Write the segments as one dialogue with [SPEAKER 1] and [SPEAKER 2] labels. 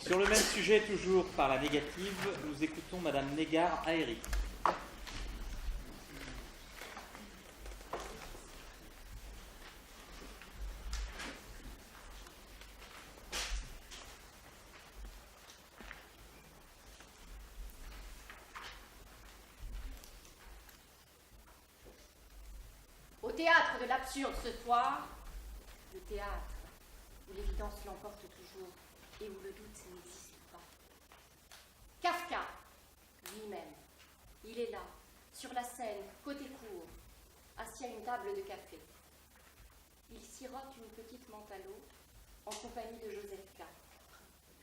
[SPEAKER 1] Sur le même sujet, toujours par la négative, nous écoutons Madame Négard-Aéry.
[SPEAKER 2] Au théâtre de l'absurde ce soir, le théâtre où l'évidence l'emporte toujours et où le doute n'existe pas. Kafka, lui-même, il est là, sur la scène, côté cour, assis à une table de café. Il sirote une petite menthe à l'eau en compagnie de Joseph K.,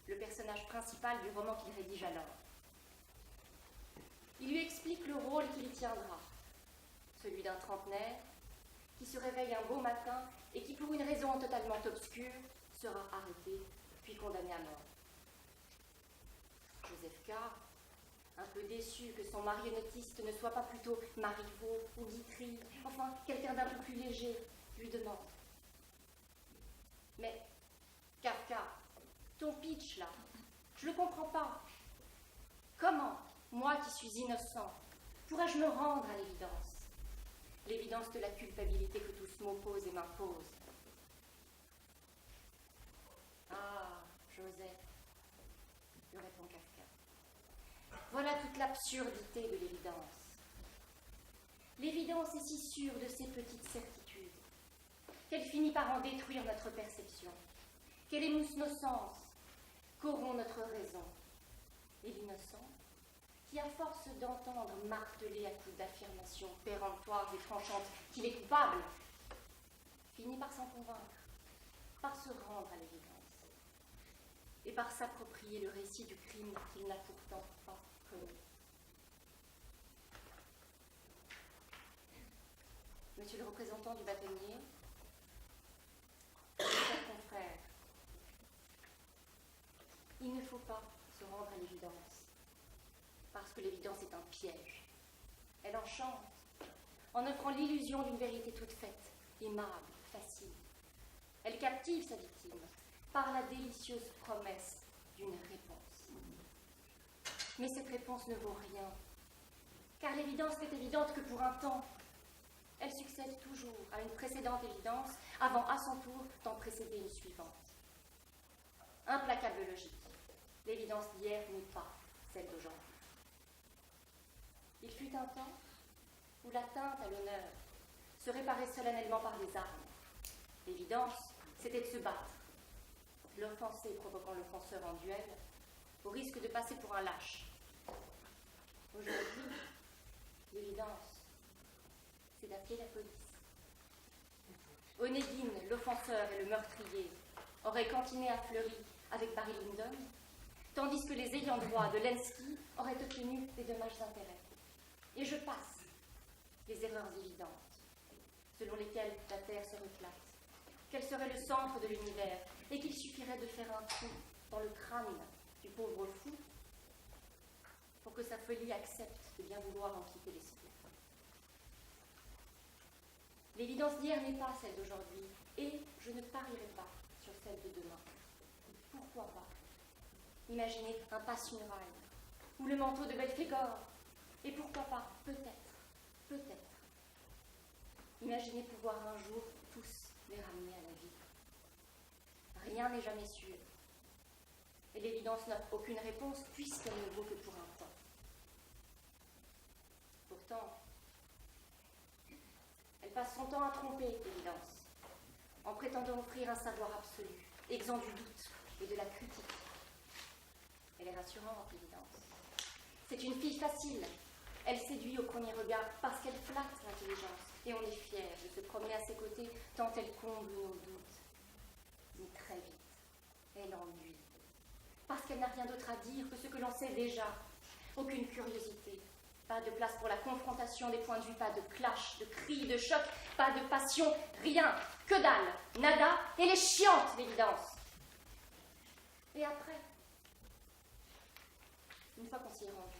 [SPEAKER 2] le personnage principal du roman qu'il rédige alors. Il lui explique le rôle qu'il y tiendra, celui d'un trentenaire qui se réveille un beau matin et qui, pour une raison totalement obscure, sera arrêté puis condamné à mort. Joseph K., un peu déçu que son marionnettiste ne soit pas plutôt Marivaux ou Guitry, enfin quelqu'un d'un peu plus léger, lui demande: mais Kafka, ton pitch là, je le comprends pas. Comment, moi qui suis innocent, pourrais-je me rendre à l'évidence? L'évidence de la culpabilité que tous m'opposent et m'imposent. Ah, Joseph, lui répond Kafka. Voilà toute l'absurdité de l'évidence. L'évidence est si sûre de ses petites certitudes qu'elle finit par en détruire notre perception, qu'elle émousse nos sens, corrompt notre raison. Et l'innocent, qui à force d'entendre marteler à coups d'affirmations péremptoires et tranchantes qu'il est coupable, finit par s'en convaincre, par se rendre à l'évidence et par s'approprier le récit du crime qu'il n'a pourtant pas commis. Monsieur le représentant du bâtonnier, chers confrères, il ne faut pas se rendre à l'évidence, parce que l'évidence est un piège. Elle enchante, en offrant l'illusion d'une vérité toute faite, aimable, facile. Elle captive sa victime par la délicieuse promesse d'une réponse. Mais cette réponse ne vaut rien, car l'évidence n'est évidente que pour un temps. Elle succède toujours à une précédente évidence, avant à son tour d'en précéder une suivante. Implacable logique, l'évidence d'hier n'est pas celle d'aujourd'hui. Il fut un temps où l'atteinte à l'honneur se réparait solennellement par les armes. L'évidence, c'était de se battre, l'offensé provoquant l'offenseur en duel, au risque de passer pour un lâche. Aujourd'hui, l'évidence, c'est d'appeler la police. Onégine, l'offenseur et le meurtrier, auraient cantiné à Fleury avec Barry Lyndon, tandis que les ayants droit de Lenski auraient obtenu des dommages d'intérêt. Et je passe les erreurs évidentes, selon lesquelles la Terre serait plate, qu'elle serait le centre de l'univers, et qu'il suffirait de faire un trou dans le crâne du pauvre fou pour que sa folie accepte de bien vouloir en quitter l'esprit. L'évidence d'hier n'est pas celle d'aujourd'hui, et je ne parierai pas sur celle de demain. Pourquoi pas? Imaginez un passe-muraille, ou le manteau de Belphégor, et pourquoi pas, peut-être, imaginez pouvoir un jour tous les ramener à la vie. Rien n'est jamais sûr, et l'évidence n'offre aucune réponse puisqu'elle ne vaut que pour un temps. Pourtant, elle passe son temps à tromper l'évidence, en prétendant offrir un savoir absolu, exempt du doute et de la critique. Elle est rassurante, l'évidence. C'est une fille facile. Elle séduit au premier regard parce qu'elle flatte l'intelligence, et on est fier de se promener à ses côtés tant elle comble nos doutes. Mais très vite, elle ennuie, parce qu'elle n'a rien d'autre à dire que ce que l'on sait déjà. Aucune curiosité, pas de place pour la confrontation des points de vue, pas de clash, de cris, de chocs, pas de passion, rien, que dalle, nada, et les chiantes, l'évidence. Et après, une fois qu'on s'y est rendu,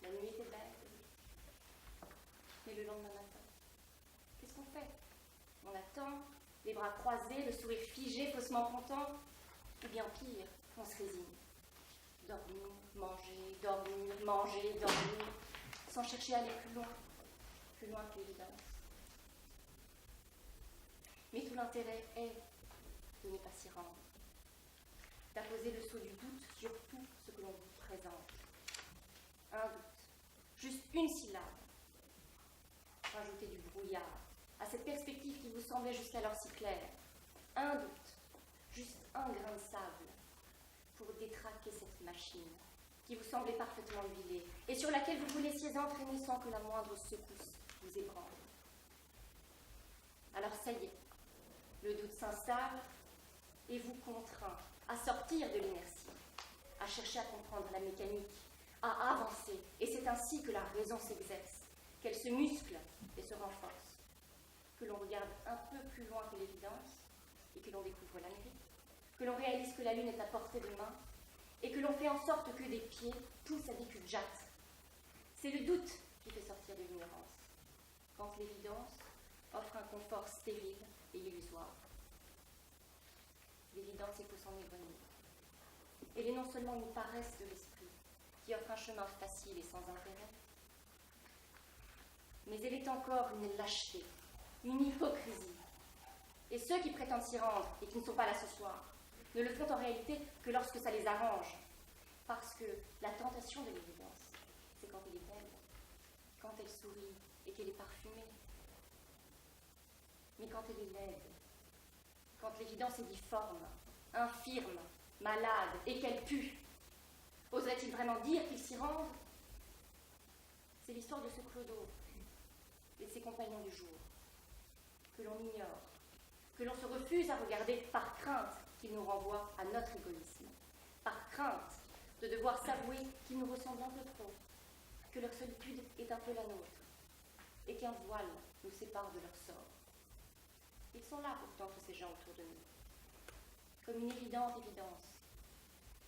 [SPEAKER 2] la nuit était belle, mais le lendemain matin, qu'est-ce qu'on fait? On attend, les bras croisés, le sourire figé, faussement content, ou bien pire, on se résigne. Dormir, manger, dormir, sans chercher à aller plus loin que l'évidence. Mais tout l'intérêt est de ne pas s'y rendre, d'apposer le sceau du doute sur tout ce que l'on vous présente. Un doute, juste une syllabe, rajouter du brouillard à cette perspective qui vous semblait jusqu'alors si claire. Un doute, juste un grain de sable, pour détraquer cette machine qui vous semblait parfaitement huilée et sur laquelle vous vous laissiez entraîner sans que la moindre secousse vous ébranle. Alors ça y est, le doute s'installe et vous contraint à sortir de l'inertie, à chercher à comprendre la mécanique, à avancer. Et c'est ainsi que la raison s'exerce, qu'elle se muscle et se renforce, que l'on regarde un peu plus loin que l'évidence et que l'on découvre l'Amérique, que l'on réalise que la Lune est à portée de main et que l'on fait en sorte que des pieds poussent à des culs de jatte. C'est le doute qui fait sortir de l'ignorance, quand l'évidence offre un confort stérile et illusoire. L'évidence, il faut s'en éloigner. Elle est non seulement une paresse de l'esprit, qui offre un chemin facile et sans intérêt, mais elle est encore une lâcheté, une hypocrisie. Et ceux qui prétendent s'y rendre et qui ne sont pas là ce soir ne le font en réalité que lorsque ça les arrange. Parce que la tentation de l'évidence, c'est quand elle est belle, quand elle sourit et qu'elle est parfumée. Mais quand elle est laide, quand l'évidence est difforme, infirme, malade et qu'elle pue, oserait-il vraiment dire qu'il s'y rende? C'est l'histoire de ce Clodo et de ses compagnons du jour, que l'on ignore, que l'on se refuse à regarder par crainte qu'il nous renvoie à notre égoïsme, par crainte de devoir s'avouer qu'ils nous ressemblent un peu trop, que leur solitude est un peu la nôtre, et qu'un voile nous sépare de leur sort. Ils sont là pourtant, tous ces gens autour de nous, comme une évidente évidence,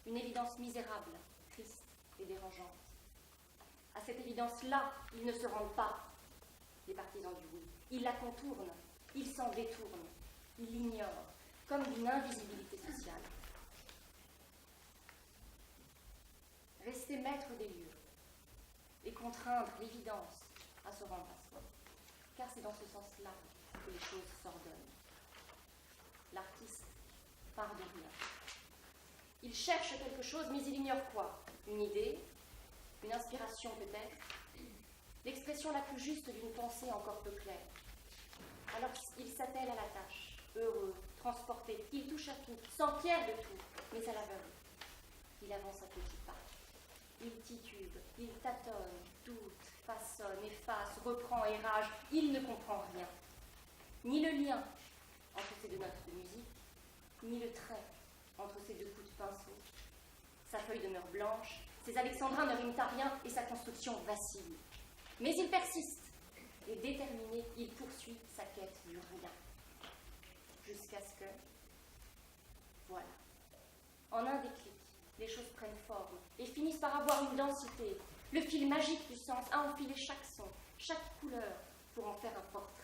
[SPEAKER 2] une évidence misérable, triste et dérangeante. À cette évidence-là, ils ne se rendent pas, les partisans du oui. Ils la contournent, ils s'en détournent, ils l'ignorent, comme d'une invisibilité sociale. Rester maître des lieux et contraindre l'évidence à se rendre à soi, car c'est dans ce sens-là que les choses s'ordonnent. L'artiste part de rien. Il cherche quelque chose, mais il ignore quoi? Une idée, une inspiration peut-être, l'expression la plus juste d'une pensée encore peu claire. Alors il s'attelle à la tâche, heureux, transporté, il touche à tout, s'enquiert de tout, mais à l'aveugle. Il avance à petits pas. Il titube, il tâtonne, doute, façonne, efface, reprend et rage. Il ne comprend rien. Ni le lien entre ces deux notes de musique, ni le trait entre ces deux coups de pinceau. Sa feuille demeure blanche, ses alexandrins ne riment à rien et sa construction vacille. Mais il persiste, et déterminé, il poursuit sa quête du rien. Jusqu'à ce que, voilà, en un déclic, les choses prennent forme et finissent par avoir une densité, le fil magique du sens à enfiler chaque son, chaque couleur pour en faire un portrait.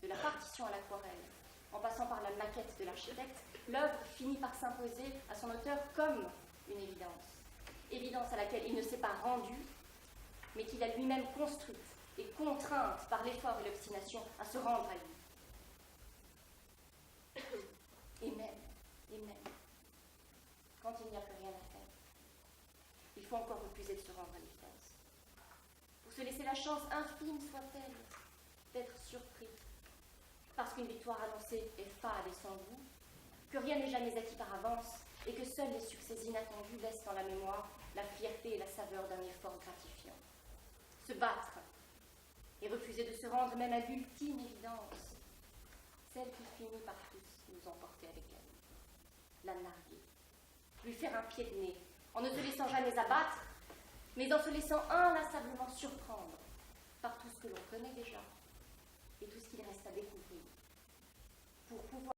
[SPEAKER 2] De la partition à l'aquarelle, en passant par la maquette de l'architecte, l'œuvre finit par s'imposer à son auteur comme une évidence. Évidence à laquelle il ne s'est pas rendu, mais qu'il a lui-même construite et contrainte par l'effort et l'obstination à se rendre à lui. Et même, quand il n'y a plus rien à faire, il faut encore refuser de se rendre à l'évidence. Pour se laisser la chance, infime soit-elle, d'être surpris, parce qu'une victoire annoncée est fade et sans goût, que rien n'est jamais acquis par avance, et que seuls les succès inattendus laissent dans la mémoire la fierté et la saveur d'un effort gratifiant. Se battre, et refuser de se rendre même à l'ultime évidence, celle qui finit par tous nous emporter avec elle, la narguer, lui faire un pied de nez, en ne se laissant jamais abattre, mais en se laissant inlassablement surprendre par tout ce que l'on connaît déjà et tout ce qu'il reste à découvrir, pour pouvoir